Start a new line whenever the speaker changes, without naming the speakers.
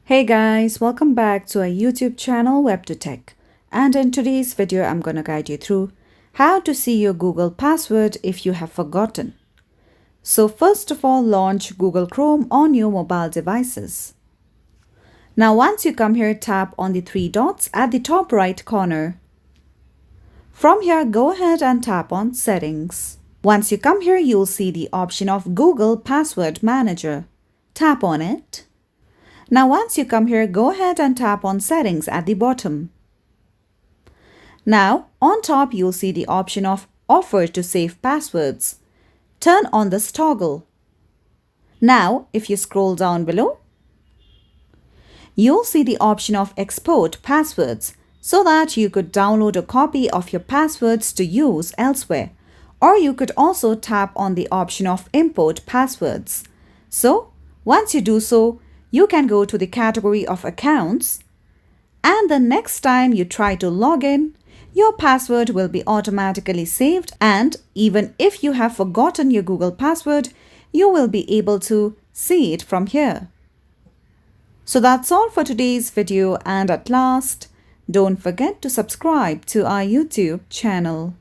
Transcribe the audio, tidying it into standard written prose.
Hey guys, welcome back to our YouTube channel WebToTech. And in today's video, I'm going to guide you through how to see your Google password if you have forgotten. So first of all, launch Google Chrome on your mobile devices. Now once you come here, tap on the three dots at the top right corner. From here, go ahead and tap on Settings. Once you come here, you'll see the option of Google Password Manager. Tap on it. Now once you come here, go ahead and tap on Settings at the bottom. Now on top, you'll see the option of Offer to Save Passwords. Turn on this toggle. Now if you scroll down below, you'll see the option of Export Passwords so that you could download a copy of your passwords to use elsewhere. Or you could also tap on the option of Import Passwords. So once you do so, you can go to the category of accounts, and the next time you try to log in, your password will be automatically saved, and even if you have forgotten your Google password, you will be able to see it from here. So that's all for today's video, and at last, don't forget to subscribe to our YouTube channel.